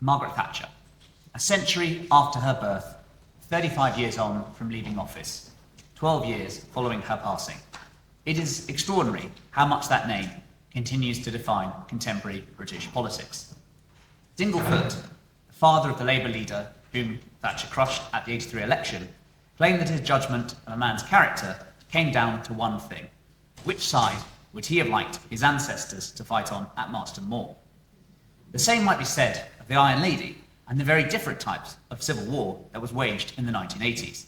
Margaret Thatcher, a century after her birth, 35 years on from leaving office, 12 years following her passing. It is extraordinary how much that name continues to define contemporary British politics. Dinglefoot, the father of the Labour leader whom Thatcher crushed at the 83 election, claimed that his judgment of a man's character came down to one thing: which side would he have liked his ancestors to fight on at Marston Moor? The same might be said of the Iron Lady and the very different types of civil war that was waged in the 1980s,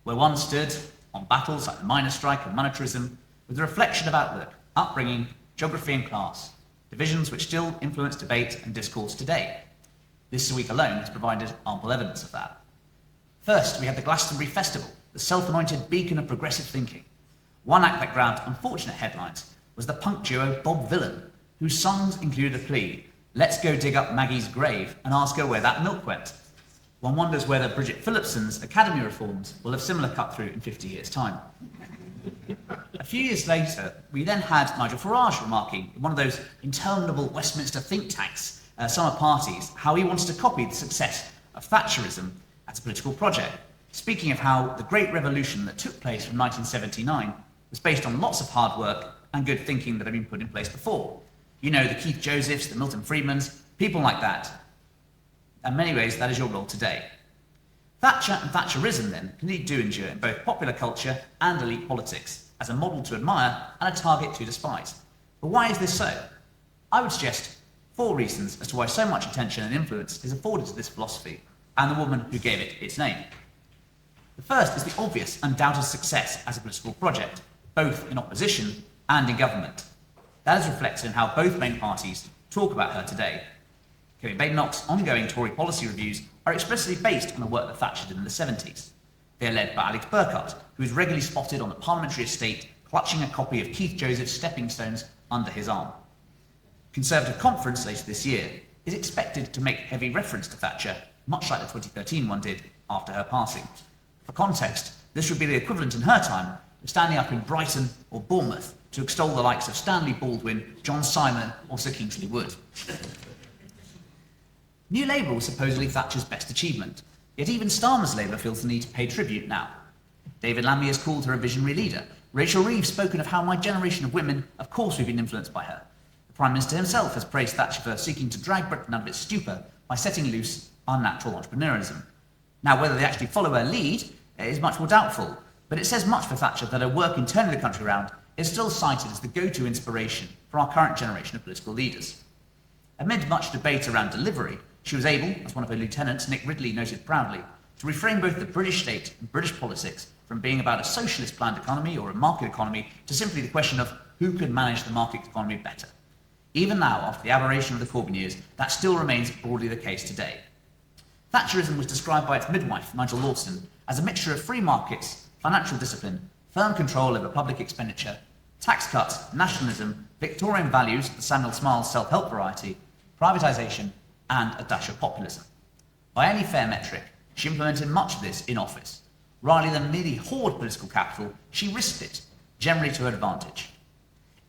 where one stood on battles like the miners' strike and monetarism with a reflection of outlook, upbringing, geography and class, divisions which still influence debate and discourse today. This week alone has provided ample evidence of that. First, we have the Glastonbury Festival, the self-anointed beacon of progressive thinking. One act that grabbed unfortunate headlines was the punk duo Bob Vylan, whose songs included a plea, "Let's go dig up Maggie's grave and ask her where that milk went." One wonders whether Bridget Phillipson's Academy reforms will have similar cut-through in 50 years' time. A few years later, we then had Nigel Farage remarking in one of those interminable Westminster think tanks, summer parties, how he wanted to copy the success of Thatcherism as a political project, speaking of how the Great Revolution that took place from 1979 was based on lots of hard work and good thinking that had been put in place before. You know, the Keith Josephs, the Milton Friedmans, people like that. In many ways, that is your role today. Thatcher and Thatcherism, then, do endure in both popular culture and elite politics, as a model to admire and a target to despise. But why is this so? I would suggest 4 reasons as to why so much attention and influence is afforded to this philosophy and the woman who gave it its name. The first is the obvious, undoubted success as a political project, both in opposition and in government. That is reflected in how both main parties talk about her today. Kevin Badenoch's ongoing Tory policy reviews are explicitly based on the work that Thatcher did in the 70s. They are led by Alex Burkhardt, who is regularly spotted on the parliamentary estate clutching a copy of Keith Joseph's Stepping Stones under his arm. Conservative Conference later this year is expected to make heavy reference to Thatcher, much like the 2013 one did after her passing. For context, this would be the equivalent in her time of standing up in Brighton or Bournemouth to extol the likes of Stanley Baldwin, John Simon or Sir Kingsley Wood. New Labour was supposedly Thatcher's best achievement, yet even Starmer's Labour feels the need to pay tribute now. David Lammy has called her a visionary leader. Rachel Reeves spoken of how my generation of women, of course we've been influenced by her. The Prime Minister himself has praised Thatcher for seeking to drag Britain out of its stupor by setting loose unnatural entrepreneurialism. Now, whether they actually follow her lead is much more doubtful, but it says much for Thatcher that her work in turning the country around is still cited as the go-to inspiration for our current generation of political leaders. Amid much debate around delivery, she was able, as one of her lieutenants, Nick Ridley, noted proudly, to reframe both the British state and British politics from being about a socialist planned economy or a market economy to simply the question of who could manage the market economy better. Even now, after the aberration of the Corbyn years, that still remains broadly the case today. Thatcherism was described by its midwife, Nigel Lawson, as a mixture of free markets, financial discipline, firm control over public expenditure, tax cuts, nationalism, Victorian values, the Samuel Smiles self-help variety, privatisation, and a dash of populism. By any fair metric, she implemented much of this in office. Rather than merely hoard political capital, she risked it, generally to her advantage.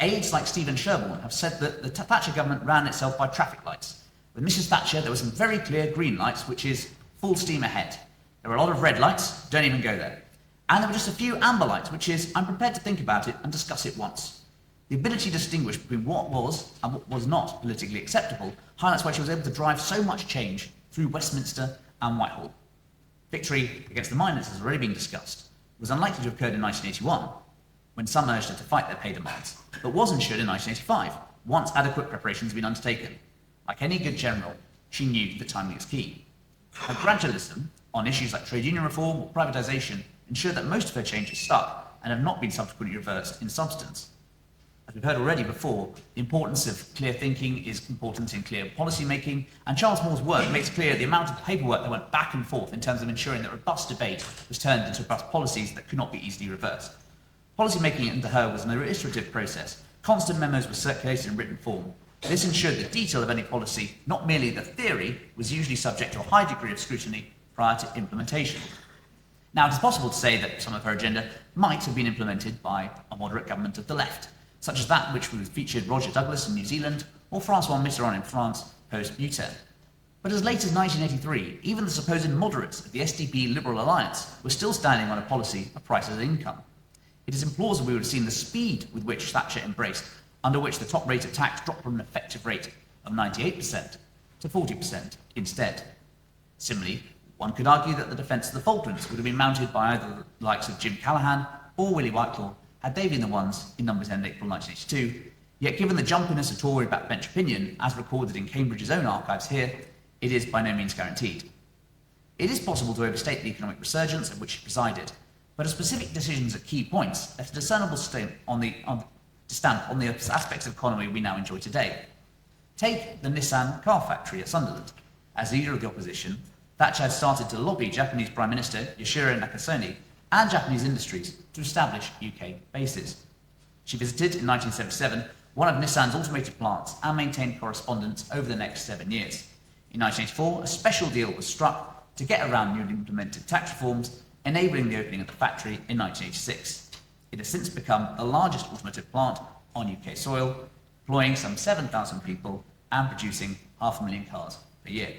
Aides like Stephen Sherborne have said that the Thatcher government ran itself by traffic lights. With Mrs. Thatcher, there were some very clear green lights, which is full steam ahead. There were a lot of red lights, don't even go there. And there were just a few amber lights, which is, I'm prepared to think about it and discuss it once. The ability to distinguish between what was and what was not politically acceptable highlights why she was able to drive so much change through Westminster and Whitehall. Victory against the miners has already been discussed. It was unlikely to have occurred in 1981, when some urged her to fight their pay demands, but was ensured in 1985, once adequate preparations had been undertaken. Like any good general, she knew that timing is key. Her gradualism on issues like trade union reform or privatisation ensured that most of her changes stuck and have not been subsequently reversed in substance. As we've heard already before, the importance of clear thinking is important in clear policy making, and Charles Moore's work makes clear the amount of paperwork that went back and forth in terms of ensuring that robust debate was turned into robust policies that could not be easily reversed. Policy making under her was an iterative process. Constant memos were circulated in written form. This ensured the detail of any policy, not merely the theory, was usually subject to a high degree of scrutiny prior to implementation. Now, it is possible to say that some of her agenda might have been implemented by a moderate government of the left, such as that which featured Roger Douglas in New Zealand or François Mitterrand in France post-U-turn. But as late as 1983, even the supposed moderates of the SDP Liberal Alliance were still standing on a policy of price as income. It is implausible we would have seen the speed with which Thatcher embraced, under which the top rate of tax dropped from an effective rate of 98% to 40% instead. Similarly, one could argue that the defence of the Falklands would have been mounted by either the likes of Jim Callaghan or Willie Whitelaw had they been the ones in Number 10 in April 1982, yet given the jumpiness of Tory backbench opinion, as recorded in Cambridge's own archives here, it is by no means guaranteed. It is possible to overstate the economic resurgence of which he presided, but as specific decisions at key points left a discernible stamp on the aspects of economy we now enjoy today. Take the Nissan car factory at Sunderland. As leader of the opposition, Thatcher had started to lobby Japanese Prime Minister Yoshihiro Nakasone and Japanese industries to establish UK bases. She visited in 1977 one of Nissan's automated plants and maintained correspondence over the next 7 years. In 1984, a special deal was struck to get around newly implemented tax reforms, enabling the opening of the factory in 1986. It has since become the largest automotive plant on UK soil, employing some 7,000 people and producing 500,000 cars per year.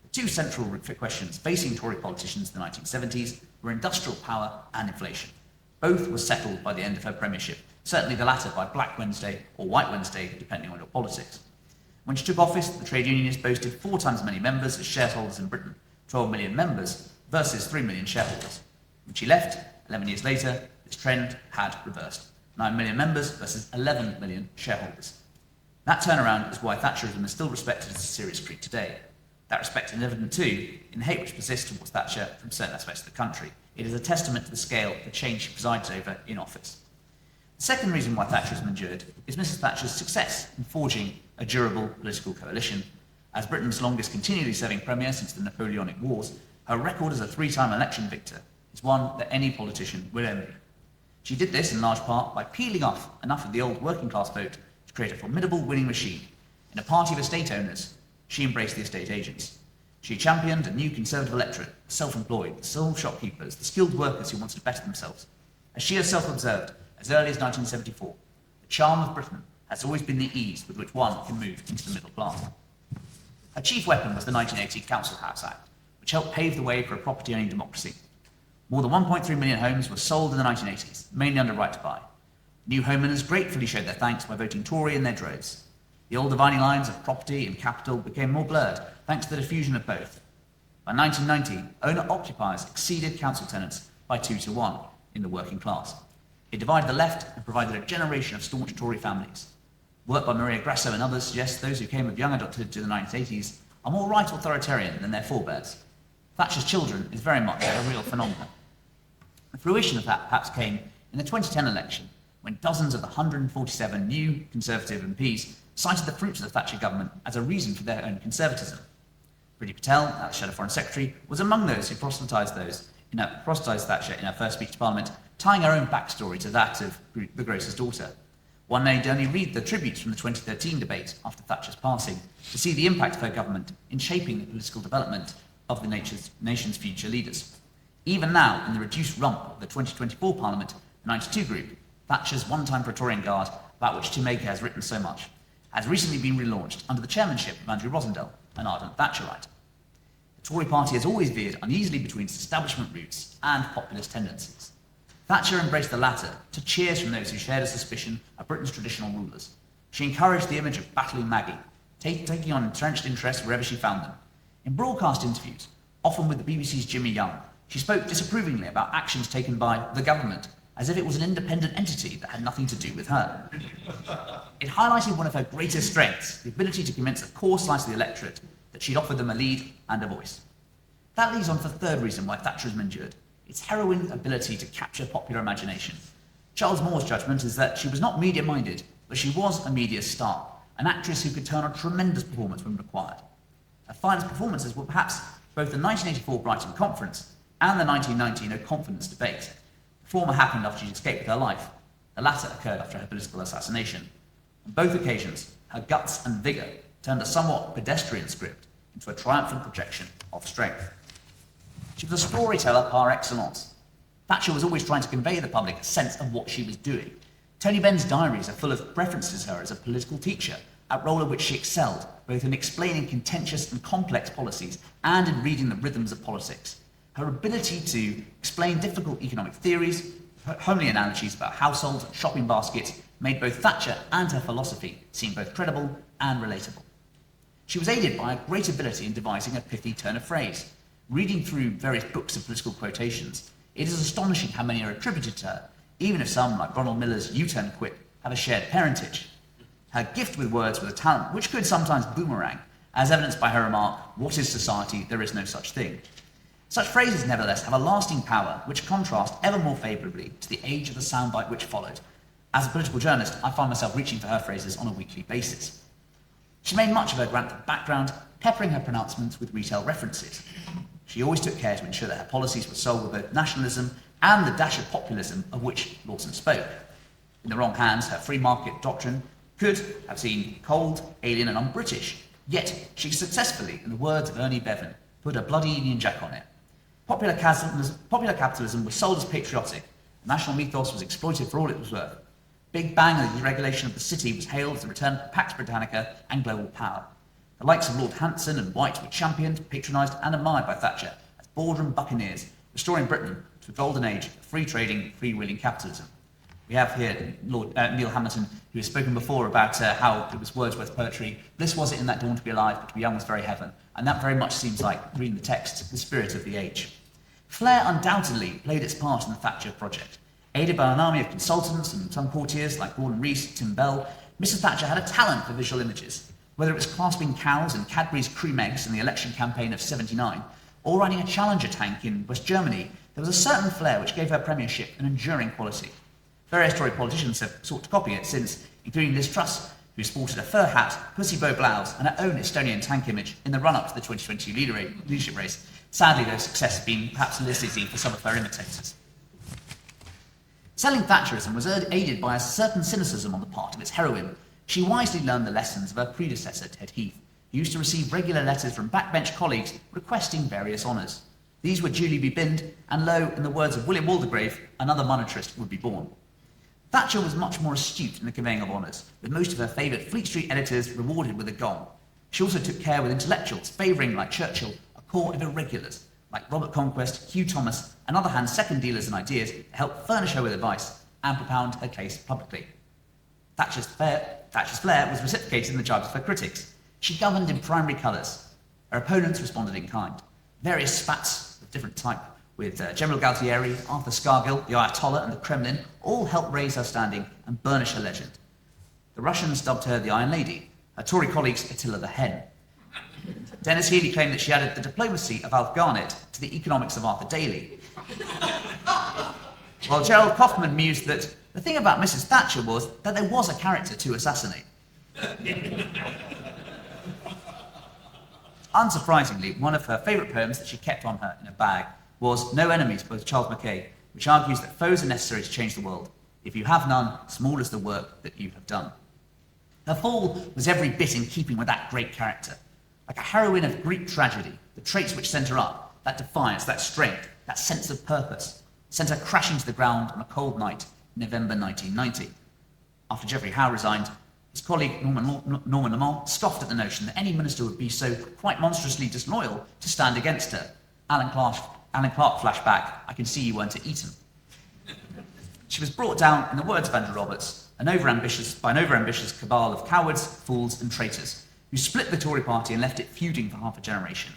The two central questions facing Tory politicians in the 1970s were industrial power and inflation. Both were settled by the end of her premiership, certainly the latter by Black Wednesday or White Wednesday, depending on your politics. When she took office, the trade unionists boasted 4 times as many members as shareholders in Britain, 12 million members versus 3 million shareholders. When she left, 11 years later, this trend had reversed. 9 million members versus 11 million shareholders. That turnaround is why Thatcherism is still respected as a serious creed today. That respect is evident too in the hate which persists towards Thatcher from certain aspects of the country. It is a testament to the scale of the change she presides over in office. The second reason why Thatcherism endured is Mrs. Thatcher's success in forging a durable political coalition. As Britain's longest continually serving premier since the Napoleonic Wars, her record as a 3-time election victor is one that any politician would envy. She did this in large part by peeling off enough of the old working class vote to create a formidable winning machine. In a party of estate owners, she embraced the estate agents. She championed a new conservative electorate, the self-employed, the sole shopkeepers, the skilled workers who wanted to better themselves. As she herself observed, as early as 1974, the charm of Britain has always been the ease with which one can move into the middle class. Her chief weapon was the 1980 Council House Act, which helped pave the way for a property-owning democracy. More than 1.3 million homes were sold in the 1980s, mainly under right to buy. New homeowners gratefully showed their thanks by voting Tory in their droves. The old dividing lines of property and capital became more blurred thanks to the diffusion of both. By 1990, owner-occupiers exceeded council tenants by 2 to 1 in the working class. It divided the left and provided a generation of staunch Tory families. Work by Maria Grasso and others suggests those who came of young adulthood to the 1980s are more right authoritarian than their forebears. Thatcher's children is very much a real phenomenon. The fruition of that perhaps came in the 2010 election, when dozens of the 147 new Conservative MPs cited the fruits of the Thatcher government as a reason for their own conservatism. Priti Patel, now the Shadow Foreign Secretary, was among those who proselytised Thatcher in her first speech to Parliament, tying her own backstory to that of the Grocer's daughter. One need only read the tributes from the 2013 debate after Thatcher's passing to see the impact of her government in shaping the political development of the nation's future leaders. Even now, in the reduced rump of the 2024 Parliament, the 92 group, Thatcher's one-time Praetorian Guard, about which Tim Aker has written so much, has recently been relaunched under the chairmanship of Andrew Rosendale, an ardent Thatcherite. The Tory party has always veered uneasily between its establishment roots and populist tendencies. Thatcher embraced the latter to cheers from those who shared a suspicion of Britain's traditional rulers. She encouraged the image of battling Maggie, taking on entrenched interests wherever she found them. In broadcast interviews, often with the BBC's Jimmy Young, she spoke disapprovingly about actions taken by the government, as if it was an independent entity that had nothing to do with her. It highlighted one of her greatest strengths, the ability to convince a core slice of the electorate that she'd offered them a lead and a voice. That leads on to the third reason why Thatcherism endured, its harrowing ability to capture popular imagination. Charles Moore's judgment is that she was not media-minded, but she was a media star, an actress who could turn on tremendous performance when required. Her finest performances were perhaps both the 1984 Brighton Conference and the 1990 No Confidence debate. The former happened after she escaped with her life. The latter occurred after her political assassination. On both occasions, her guts and vigour turned a somewhat pedestrian script into a triumphant projection of strength. She was a storyteller par excellence. Thatcher was always trying to convey the public a sense of what she was doing. Tony Benn's diaries are full of references to her as a political teacher, a role in which she excelled, both in explaining contentious and complex policies and in reading the rhythms of politics. Her ability to explain difficult economic theories, homely analogies about households and shopping baskets, made both Thatcher and her philosophy seem both credible and relatable. She was aided by a great ability in devising a pithy turn of phrase. Reading through various books of political quotations, it is astonishing how many are attributed to her, even if some, like Ronald Miller's U-turn quip, have a shared parentage. Her gift with words was a talent which could sometimes boomerang, as evidenced by her remark, "What is society? There is no such thing." Such phrases, nevertheless, have a lasting power which contrast ever more favourably to the age of the soundbite which followed. As a political journalist, I find myself reaching for her phrases on a weekly basis. She made much of her Grantham background, peppering her pronouncements with retail references. She always took care to ensure that her policies were sold with both nationalism and the dash of populism of which Lawson spoke. In the wrong hands, her free market doctrine could have seemed cold, alien and un-British, yet she successfully, in the words of Ernie Bevan, put a bloody Union Jack on it. Popular capitalism was sold as patriotic. The national mythos was exploited for all it was worth. Big Bang and the deregulation of the city was hailed as the return of Pax Britannica and global power. The likes of Lord Hanson and White were championed, patronised and admired by Thatcher as boardroom buccaneers, restoring Britain to a golden age of free trading, free-wheeling capitalism. We have here Lord Neil Hamilton, who has spoken before about how it was Wordsworth's poetry. Bliss was it in that dawn to be alive, but to be young was very heaven. And that very much seems like, reading the text, the spirit of the age. Flair undoubtedly played its part in the Thatcher project. Aided by an army of consultants and some courtiers like Gordon Rees, Tim Bell, Mrs. Thatcher had a talent for visual images. Whether it was clasping cows in Cadbury's cream eggs in the election campaign of '79, or riding a Challenger tank in West Germany, there was a certain flair which gave her premiership an enduring quality. Various Tory politicians have sought to copy it since, including Liz Truss, who sported a fur hat, pussy bow blouse, and her own Estonian tank image in the run-up to the 2020 leadership race. Sadly, though, success has been perhaps eliciting for some of her imitators. Selling Thatcherism was aided by a certain cynicism on the part of its heroine. She wisely learned the lessons of her predecessor, Ted Heath, who used to receive regular letters from backbench colleagues requesting various honours. These would duly be binned, and lo, in the words of William Waldegrave, another monetarist would be born. Thatcher was much more astute in the conveying of honours, with most of her favourite Fleet Street editors rewarded with a gong. She also took care with intellectuals, favouring, like Churchill, a core of irregulars, like Robert Conquest, Hugh Thomas, and other hand-second dealers in ideas to help furnish her with advice and propound her case publicly. Thatcher's flair was reciprocated in the jibes of her critics. She governed in primary colours. Her opponents responded in kind. Various spats of different type, with General Galtieri, Arthur Scargill, the Ayatollah and the Kremlin, all helped raise her standing and burnish her legend. The Russians dubbed her the Iron Lady, her Tory colleagues Attila the Hen. Dennis Heale claimed that she added the diplomacy of Alf Garnett to the economics of Arthur Daly. While Gerald Kaufman mused that the thing about Mrs. Thatcher was that there was a character to assassinate. Unsurprisingly, one of her favourite poems that she kept on her in a bag was No Enemies by Charles Mackay, which argues that foes are necessary to change the world. If you have none, small is the work that you have done. Her fall was every bit in keeping with that great character. Like a heroine of Greek tragedy, the traits which sent her up, that defiance, that strength, that sense of purpose, sent her crashing to the ground on a cold night in November 1990. After Geoffrey Howe resigned, his colleague Norman Lamont scoffed at the notion that any minister would be so quite monstrously disloyal to stand against her. Alan Clark flashed back, "I can see you weren't at Eton." She was brought down, in the words of Andrew Roberts, by an overambitious cabal of cowards, fools and traitors, who split the Tory party and left it feuding for half a generation.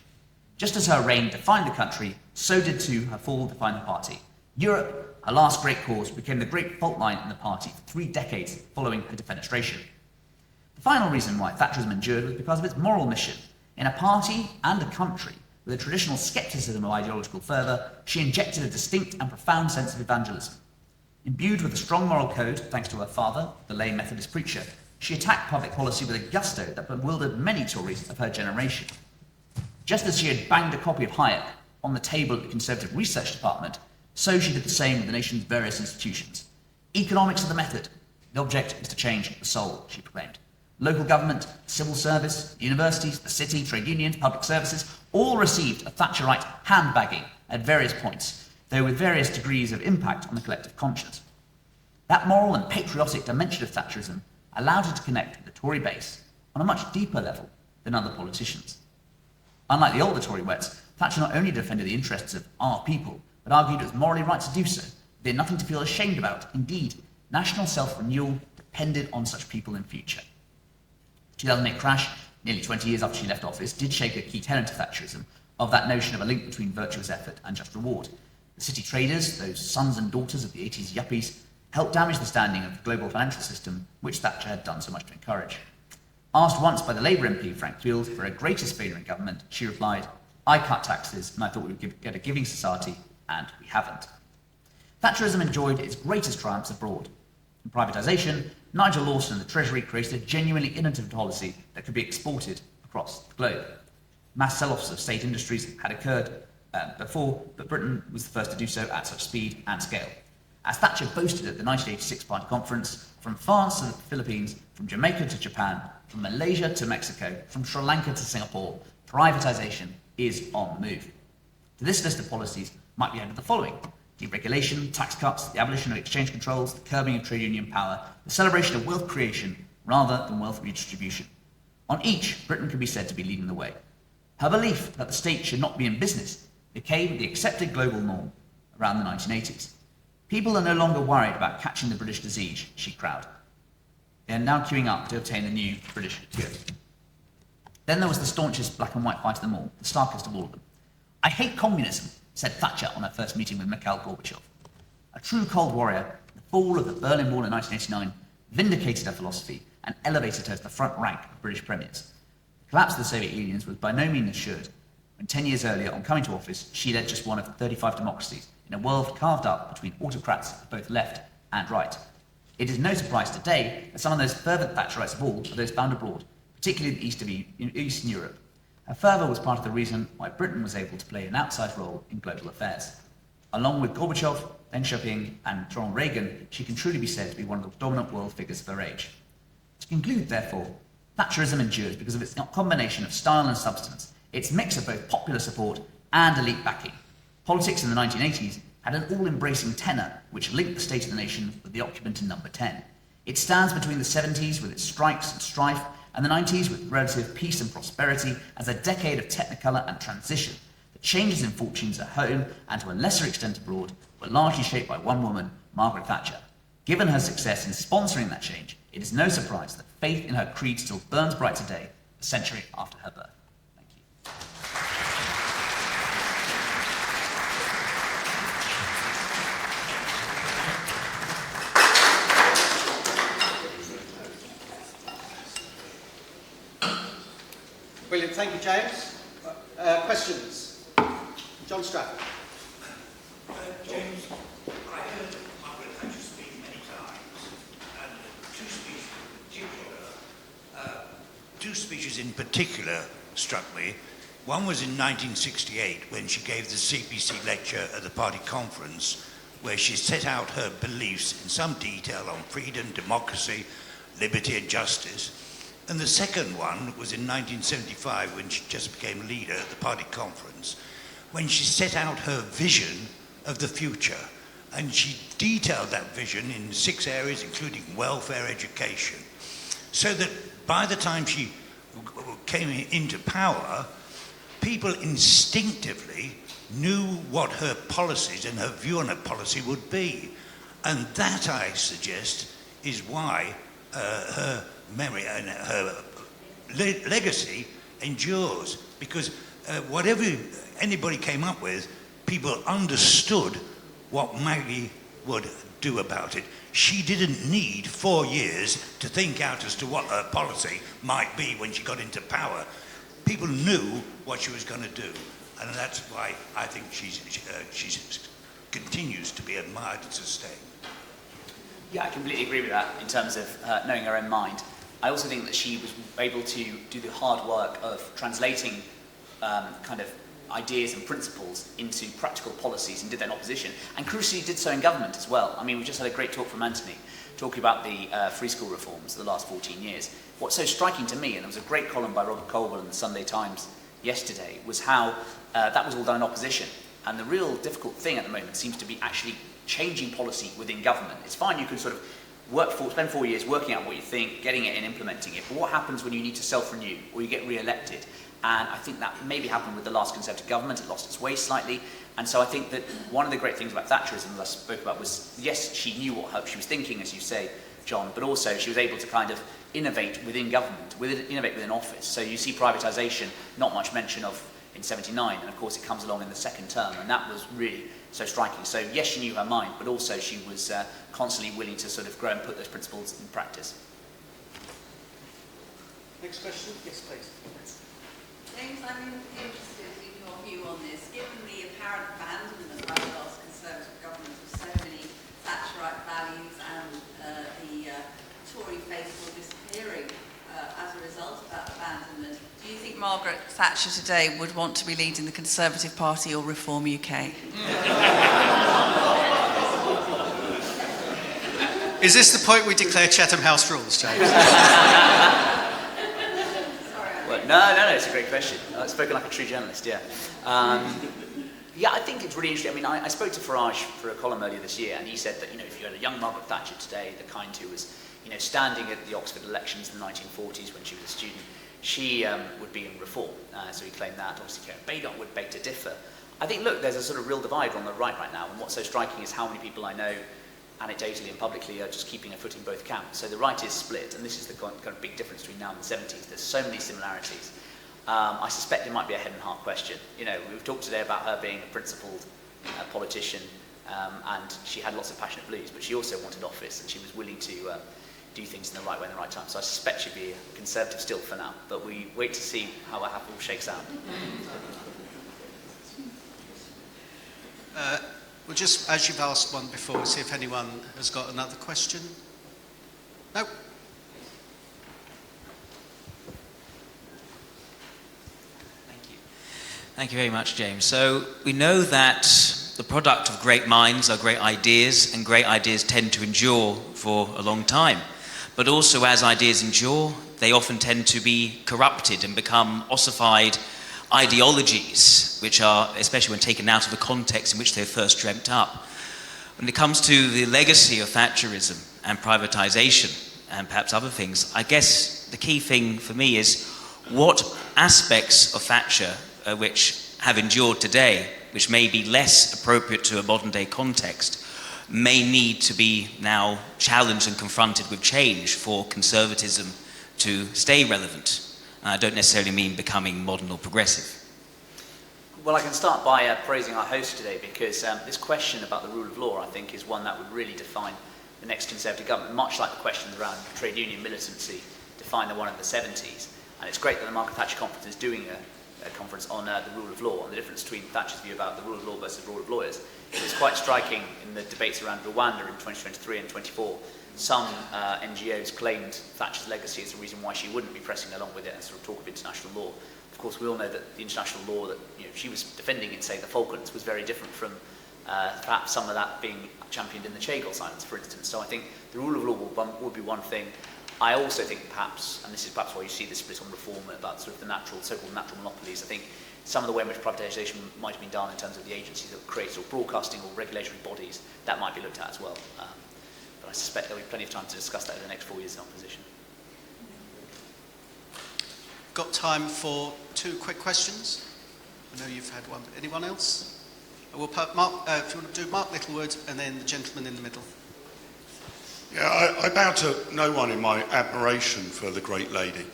Just as her reign defined the country, so did too her fall define the party. Europe, her last great cause, became the great fault line in the party for 3 decades following her defenestration. The final reason why Thatcherism endured was because of its moral mission. In a party and a country with a traditional scepticism of ideological fervour, she injected a distinct and profound sense of evangelism. Imbued with a strong moral code, thanks to her father, the lay Methodist preacher, she attacked public policy with a gusto that bewildered many Tories of her generation. Just as she had banged a copy of Hayek on the table at the Conservative Research Department, so she did the same with the nation's various institutions. Economics are the method. The object is to change the soul, she proclaimed. Local government, civil service, universities, the city, trade unions, public services, all received a Thatcherite handbagging at various points, though with various degrees of impact on the collective conscience. That moral and patriotic dimension of Thatcherism allowed her to connect with the Tory base, on a much deeper level than other politicians. Unlike the older Tory wets, Thatcher not only defended the interests of our people, but argued it was morally right to do so. They had nothing to feel ashamed about. Indeed, national self-renewal depended on such people in future. The 2008 crash, nearly 20 years after she left office, did shake a key tenet of Thatcherism, of that notion of a link between virtuous effort and just reward. The city traders, those sons and daughters of the 80s yuppies, helped damage the standing of the global financial system, which Thatcher had done so much to encourage. Asked once by the Labour MP Frank Field for her greatest failure in government, she replied, "I cut taxes and I thought we would get a giving society, and we haven't." Thatcherism enjoyed its greatest triumphs abroad. In privatisation, Nigel Lawson and the Treasury created a genuinely innovative policy that could be exported across the globe. Mass sell-offs of state industries had occurred before, but Britain was the first to do so at such speed and scale. As Thatcher boasted at the 1986 Party Conference, from France to the Philippines, from Jamaica to Japan, from Malaysia to Mexico, from Sri Lanka to Singapore, privatisation is on the move. To this list of policies might be added the following: deregulation, tax cuts, the abolition of exchange controls, the curbing of trade union power, the celebration of wealth creation rather than wealth redistribution. On each, Britain can be said to be leading the way. Her belief that the state should not be in business became the accepted global norm around the 1980s. People are no longer worried about catching the British disease, she crowed. They are now queuing up to obtain the new British cure. Then there was the staunchest black and white fight of them all, the starkest of all of them. "I hate communism," said Thatcher on her first meeting with Mikhail Gorbachev. A true Cold Warrior, the fall of the Berlin Wall in 1989 vindicated her philosophy and elevated her to the front rank of British premiers. The collapse of the Soviet Union was by no means assured, when 10 years earlier, on coming to office, she led just one of 35 democracies in a world carved up between autocrats of both left and right. It is no surprise today that some of those fervent Thatcherites of all are those found abroad, particularly in Eastern Europe. Her fervour was part of the reason why Britain was able to play an outsized role in global affairs. Along with Gorbachev, Deng Xiaoping and Ronald Reagan, she can truly be said to be one of the dominant world figures of her age. To conclude, therefore, Thatcherism endures because of its combination of style and substance, its mix of both popular support and elite backing. Politics in the 1980s had an all-embracing tenor which linked the state of the nation with the occupant in number 10. It stands between the 70s with its strikes and strife and the 90s with relative peace and prosperity as a decade of technicolor and transition. The changes in fortunes at home and to a lesser extent abroad were largely shaped by one woman, Margaret Thatcher. Given her success in sponsoring that change, it is no surprise that faith in her creed still burns bright today, a century after her birth. Thank you. Brilliant, thank you, James. Questions? John Stratton. James, I heard Margaret Thatcher speak many times, and two speeches in particular struck me. One was in 1968 when she gave the CPC lecture at the party conference, where she set out her beliefs in some detail on freedom, democracy, liberty and justice. And the second one was in 1975 when she just became leader at the party conference, when she set out her vision of the future. And she detailed that vision in 6 areas, including welfare, education, so that by the time she came into power, people instinctively knew what her policies and her view on her policy would be. And that, I suggest, is why her memory and her legacy endures, because whatever anybody came up with, people understood what Maggie would do about it. She didn't need 4 years to think out as to what her policy might be when she got into power. People knew what she was going to do, and that's why I think she continues to be admired and sustained. Yeah, I completely agree with that in terms of knowing her own mind. I also think that she was able to do the hard work of translating kind of ideas and principles into practical policies and did that in opposition, and crucially did so in government as well. I mean, we just had a great talk from Anthony talking about the free school reforms of the last 14 years. What's so striking to me, and there was a great column by Robert Colwell in the Sunday Times yesterday, was how that was all done in opposition. And the real difficult thing at the moment seems to be actually changing policy within government. It's fine, you can sort of spend 4 years working out what you think, getting it and implementing it. But what happens when you need to self-renew or you get re-elected? And I think that maybe happened with the last Conservative government. It lost its way slightly. And so I think that one of the great things about Thatcherism, as I spoke about, was, yes, she knew what she was thinking, as you say, John, but also she was able to kind of innovate within government, innovate within office. So you see privatisation, not much mention of in 79, and of course it comes along in the second term, and that was really so striking. So yes, she knew her mind, but also she was constantly willing to sort of grow and put those principles in practice. Next question? Yes, please. James, I'm interested in your view on this. Given the apparent abandonment by the last Conservative government of so many Thatcherite values and the Tory faithful disappearing as a result of that abandonment, do you think Margaret Thatcher today would want to be leading the Conservative Party or Reform UK? Is this the point we declare Chatham House rules, James? Well, no, it's a great question. Spoken like a true journalist, yeah. Yeah, I think it's really interesting. I mean, I spoke to Farage for a column earlier this year, and he said that, if you had a young Margaret Thatcher today, the kind who was, standing at the Oxford elections in the 1940s when she was a student, she would be in Reform. So he claimed that. Obviously, Karen Baydock would beg to differ. I think, look, there's a sort of real divide on the right now, and what's so striking is how many people I know, anecdotally and publicly, are just keeping a foot in both camps. So the right is split, and this is the kind of big difference between now and the 70s. There's so many similarities. I suspect it might be a head and heart question. We've talked today about her being a principled politician, and she had lots of passionate beliefs, but she also wanted office, and she was willing to do things in the right way in the right time. So I suspect she'd be a Conservative still for now, but we wait to see how it all shakes out. Well, just as you've asked one before, see if anyone has got another question. No? Thank you very much, James. So we know that the product of great minds are great ideas, and great ideas tend to endure for a long time. But also, as ideas endure, they often tend to be corrupted and become ossified ideologies, which are, especially when taken out of the context in which they're first dreamt up. When it comes to the legacy of Thatcherism and privatisation and perhaps other things, I guess the key thing for me is what aspects of Thatcher which have endured today, which may be less appropriate to a modern day context, may need to be now challenged and confronted with change for conservatism to stay relevant. I don't necessarily mean becoming modern or progressive. Well, I can start by praising our host today, because this question about the rule of law, I think, is one that would really define the next Conservative government, much like the questions around trade union militancy defined the one in the 70s. And it's great that the Margaret Thatcher Conference is doing a conference on the rule of law and the difference between Thatcher's view about the rule of law versus rule of lawyers. It was quite striking in the debates around Rwanda in 2023 and 24. Some NGOs claimed Thatcher's legacy as the reason why she wouldn't be pressing along with it and sort of talk of international law. Of course, we all know that the international law that she was defending in, say, the Falklands was very different from perhaps some of that being championed in the Chagall silence, for instance. So I think the rule of law would be one thing. I also think perhaps, and this is perhaps why you see the split on reform about sort of the so-called natural monopolies, I think some of the way in which privatisation might have been done in terms of the agencies that create or broadcasting or regulatory bodies, that might be looked at as well. But I suspect there'll be plenty of time to discuss that in the next 4 years in opposition. Got time for 2 quick questions? I know you've had one, but anyone else? We'll put Mark, if you want to do Mark Littlewood and then the gentleman in the middle. Yeah, I bow to no one in my admiration for the great lady.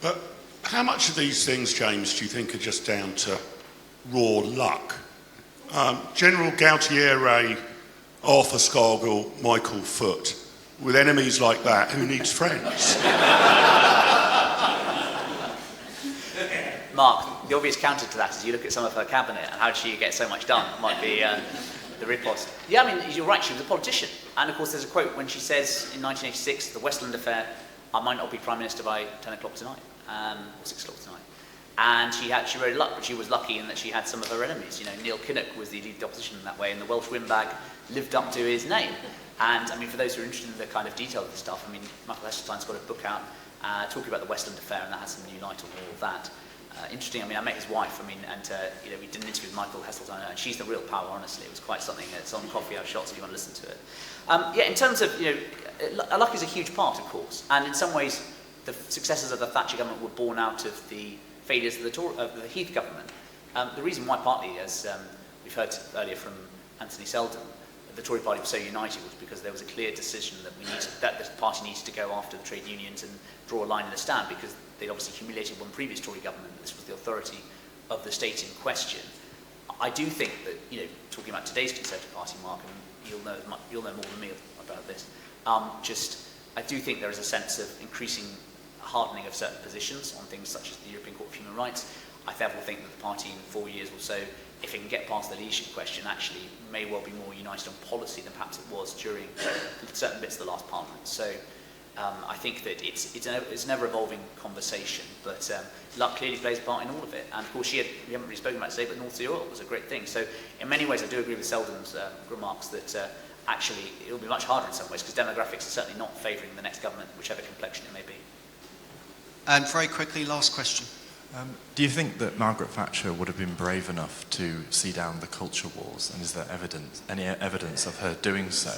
But how much of these things, James, do you think are just down to raw luck? General Gautier, Arthur Scargill, Michael Foot. With enemies like that, who needs friends? Mark, the obvious counter to that is you look at some of her cabinet and how did she get so much done? It might be the riposte. Yeah, I mean, you're right, she was a politician. And of course, there's a quote when she says in 1986, the Westland affair, I might not be Prime Minister by 10 o'clock tonight, or 6 o'clock tonight. And she rode luck, but she was lucky in that she had some of her enemies. Neil Kinnock was the leader of the opposition in that way, and the Welsh windbag lived up to his name. And I mean, for those who are interested in the kind of detail of this stuff, I mean, Michael Heseltine's got a book out talking about the Westland affair, and that has some new light on all of that. interesting. I mean, I met his wife. I mean, and you know, we did an interview with Michael Heseltine, and she's the real power. Honestly, it was quite something. It's on Coffee House Shots if you want to listen to it. Yeah, in terms of, you know, luck is a huge part, of course, and in some ways, the successes of the Thatcher government were born out of the failures of the Heath government. The reason why, partly, as we've heard earlier from Anthony Selden, the Tory party was so united was because there was a clear decision that the party needed to go after the trade unions and draw a line in the sand, because they'd obviously humiliated one previous Tory government. This was the authority of the state in question. I do think that, you know, talking about today's Conservative Party, Mark, and you'll know more than me about this, I do think there is a sense of increasing hardening of certain positions on things such as the European Court of Human Rights. I therefore think that the party in 4 years or so, if it can get past the leadership question, actually may well be more united on policy than perhaps it was during certain bits of the last parliament. So I think that it's an ever-evolving conversation, but luck clearly plays a part in all of it. And of course, we haven't really spoken about it today, but North Sea oil was a great thing. So in many ways, I do agree with Selden's remarks that actually it'll be much harder in some ways, because demographics are certainly not favouring the next government, whichever complexion it may be. And very quickly, last question. Do you think that Margaret Thatcher would have been brave enough to see down the culture wars, and is there any evidence of her doing so?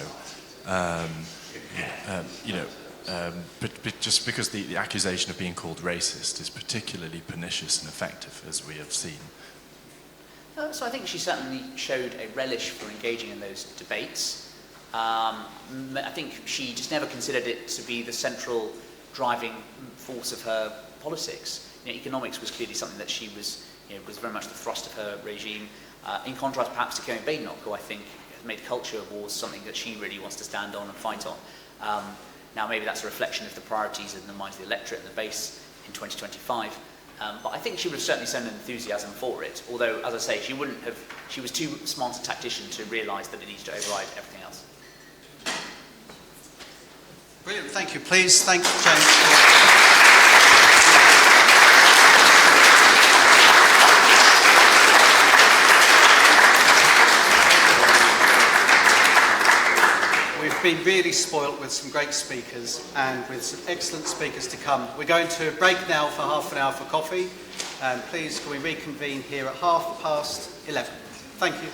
But just because the accusation of being called racist is particularly pernicious and effective, as we have seen. So I think she certainly showed a relish for engaging in those debates. I think she just never considered it to be the central driving force of her politics. You know, economics was clearly something that she was, you know, was very much the thrust of her regime. In contrast, perhaps, to Karen Badenoch, who I think has made culture wars something that she really wants to stand on and fight on. Now, maybe that's a reflection of the priorities in the minds of the electorate and the base in 2025. But I think she would have certainly shown an enthusiasm for it. Although, as I say, she was too smart a tactician to realise that it needs to override everything else. Brilliant, thank you. Please thank James. We've been really spoilt with some great speakers and with some excellent speakers to come. We're going to break now for half an hour for coffee. And please, can we reconvene here at 11:30? Thank you.